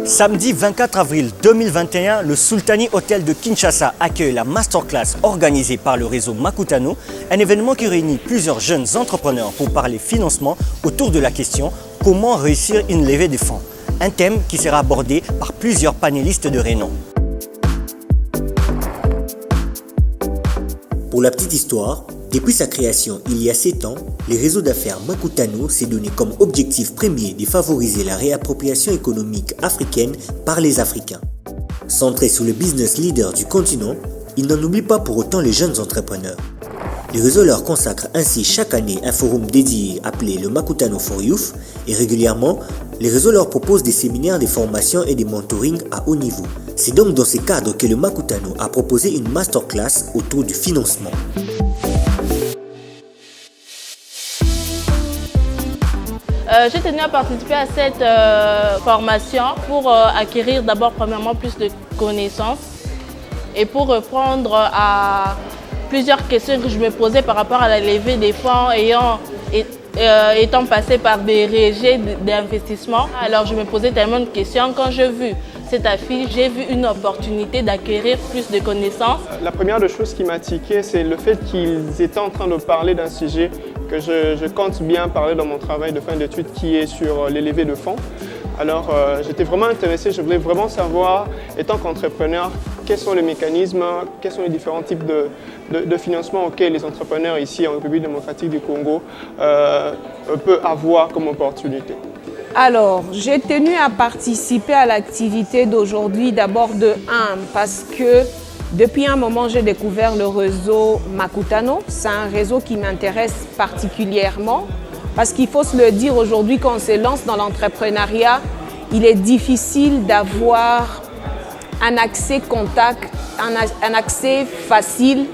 Samedi 24 avril 2021, le Sultani Hotel de Kinshasa accueille la masterclass organisée par le réseau Makutano, un événement qui réunit plusieurs jeunes entrepreneurs pour parler financement autour de la question « Comment réussir une levée de fonds ?» Un thème qui sera abordé par plusieurs panélistes de renom. Pour la petite histoire, depuis sa création il y a 7 ans, le réseau d'affaires Makutano s'est donné comme objectif premier de favoriser la réappropriation économique africaine par les Africains. Centré sur le business leader du continent, il n'en oublie pas pour autant les jeunes entrepreneurs. Le réseau leur consacre ainsi chaque année un forum dédié appelé le Makutano for Youth et régulièrement, le réseau leur propose des séminaires, des formations et des mentorings à haut niveau. C'est donc dans ces cadres que le Makutano a proposé une masterclass autour du financement. J'ai tenu à participer à cette formation pour acquérir d'abord premièrement plus de connaissances et pour répondre à plusieurs questions que je me posais par rapport à la levée des fonds étant passé par des rejets d'investissement. Alors je me posais tellement de questions. Quand j'ai vu cette affiche, j'ai vu une opportunité d'acquérir plus de connaissances. La première des choses qui m'a tiqué, c'est le fait qu'ils étaient en train de parler d'un sujet que je compte bien parler dans mon travail de fin d'études qui est sur les levées de fonds. Alors j'étais vraiment intéressé, je voulais vraiment savoir, étant qu'entrepreneur, quels sont les mécanismes, quels sont les différents types de financement auxquels les entrepreneurs ici en République démocratique du Congo peuvent avoir comme opportunité. Alors, j'ai tenu à participer à l'activité d'aujourd'hui d'abord parce que depuis un moment, j'ai découvert le réseau Makutano. C'est un réseau qui m'intéresse particulièrement parce qu'il faut se le dire aujourd'hui, quand on se lance dans l'entrepreneuriat, il est difficile d'avoir un accès un accès facile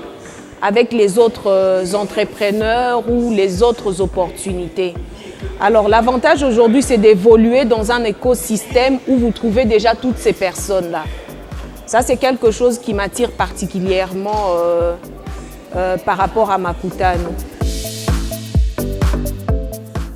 avec les autres entrepreneurs ou les autres opportunités. Alors l'avantage aujourd'hui, c'est d'évoluer dans un écosystème où vous trouvez déjà toutes ces personnes-là. Ça, c'est quelque chose qui m'attire particulièrement par rapport à Makutano.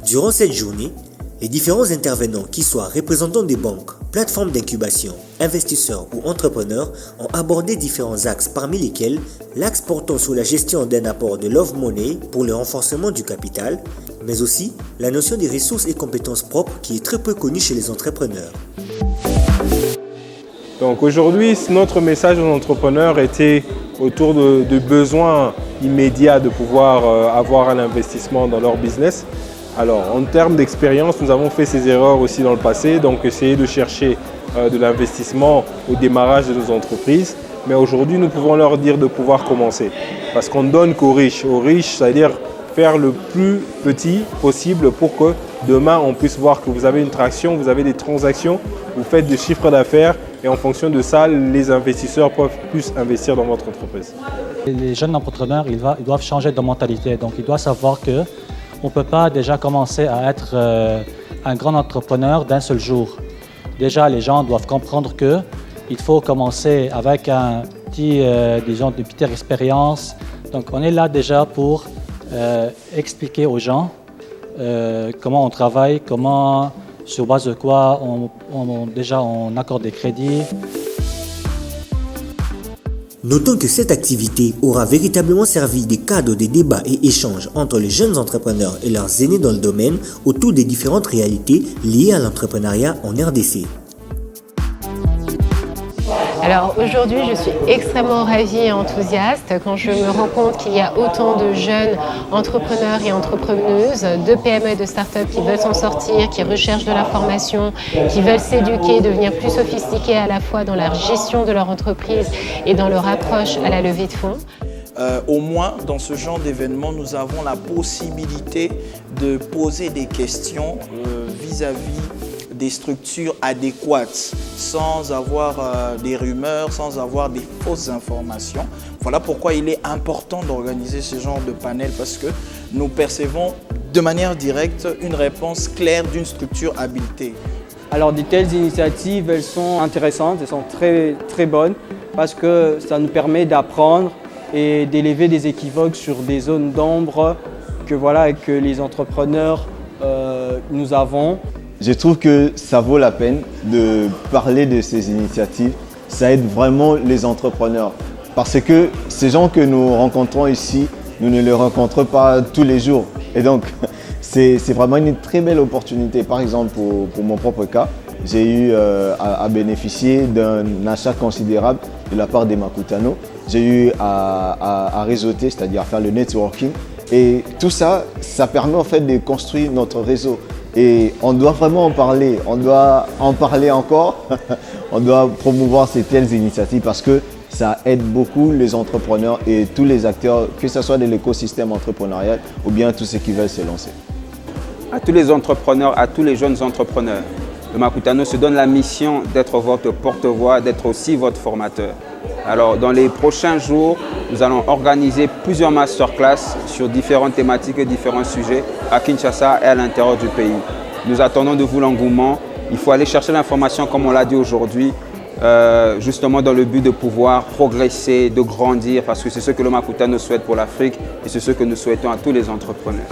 Durant cette journée, les différents intervenants, qui soient représentants des banques, plateformes d'incubation, investisseurs ou entrepreneurs, ont abordé différents axes, parmi lesquels l'axe portant sur la gestion d'un apport de Love Money pour le renforcement du capital, mais aussi la notion des ressources et compétences propres qui est très peu connue chez les entrepreneurs. Donc aujourd'hui, notre message aux entrepreneurs était autour de besoins immédiats de pouvoir avoir un investissement dans leur business. Alors en termes d'expérience, nous avons fait ces erreurs aussi dans le passé, donc essayer de chercher de l'investissement au démarrage de nos entreprises. Mais aujourd'hui, nous pouvons leur dire de pouvoir commencer. Parce qu'on ne donne qu'aux riches. Aux riches, c'est-à-dire faire le plus petit possible pour que demain, on puisse voir que vous avez une traction, vous avez des transactions, vous faites du chiffre d'affaires et en fonction de ça, les investisseurs peuvent plus investir dans votre entreprise. Les jeunes entrepreneurs, ils doivent changer de mentalité. Donc, ils doivent savoir qu'on ne peut pas déjà commencer à être un grand entrepreneur d'un seul jour. Déjà, les gens doivent comprendre qu'il faut commencer avec une petite expérience. Donc, on est là déjà pour expliquer aux gens comment on travaille, sur base de quoi on accorde des crédits. Notons que cette activité aura véritablement servi de cadre de débat et échange entre les jeunes entrepreneurs et leurs aînés dans le domaine autour des différentes réalités liées à l'entrepreneuriat en RDC. Alors aujourd'hui, je suis extrêmement ravie et enthousiaste quand je me rends compte qu'il y a autant de jeunes entrepreneurs et entrepreneuses, de PME et de start-up qui veulent s'en sortir, qui recherchent de l'information, qui veulent s'éduquer, devenir plus sophistiqués à la fois dans la gestion de leur entreprise et dans leur approche à la levée de fonds. Au moins, dans ce genre d'événement, nous avons la possibilité de poser des questions vis-à-vis des structures adéquates, sans avoir des rumeurs, sans avoir des fausses informations. Voilà pourquoi il est important d'organiser ce genre de panel, parce que nous percevons de manière directe une réponse claire d'une structure habilitée. Alors de telles initiatives, elles sont intéressantes, elles sont très, très bonnes, parce que ça nous permet d'apprendre et d'élever des équivoques sur des zones d'ombre que les entrepreneurs nous avons. Je trouve que ça vaut la peine de parler de ces initiatives. Ça aide vraiment les entrepreneurs. Parce que ces gens que nous rencontrons ici, nous ne les rencontrons pas tous les jours. Et donc, c'est vraiment une très belle opportunité. Par exemple, pour mon propre cas, j'ai eu à bénéficier d'un achat considérable de la part des Makutano. J'ai eu à réseauter, c'est-à-dire à faire le networking. Et tout ça, ça permet en fait de construire notre réseau. Et on doit vraiment en parler. On doit en parler encore. On doit promouvoir ces telles initiatives parce que ça aide beaucoup les entrepreneurs et tous les acteurs, que ce soit de l'écosystème entrepreneurial ou bien tous ceux qui veulent se lancer. À tous les entrepreneurs, à tous les jeunes entrepreneurs, le Makutano se donne la mission d'être votre porte-voix, d'être aussi votre formateur. Alors, dans les prochains jours, nous allons organiser plusieurs masterclass sur différentes thématiques et différents sujets à Kinshasa et à l'intérieur du pays. Nous attendons de vous l'engouement. Il faut aller chercher l'information, comme on l'a dit aujourd'hui, justement dans le but de pouvoir progresser, de grandir, parce que c'est ce que le Makutano souhaite pour l'Afrique et c'est ce que nous souhaitons à tous les entrepreneurs.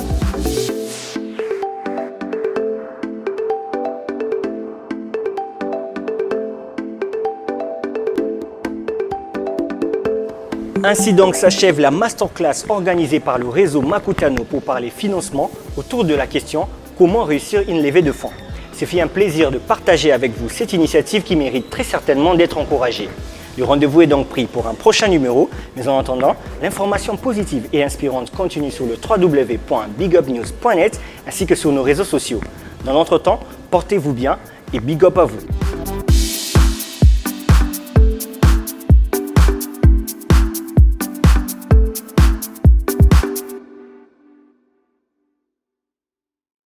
Ainsi donc s'achève la masterclass organisée par le réseau Makutano pour parler financement autour de la question « Comment réussir une levée de fonds ?» C'est fait un plaisir de partager avec vous cette initiative qui mérite très certainement d'être encouragée. Le rendez-vous est donc pris pour un prochain numéro, mais en attendant, l'information positive et inspirante continue sur le www.bigupnews.net ainsi que sur nos réseaux sociaux. Dans l'entretemps, portez-vous bien et big up à vous.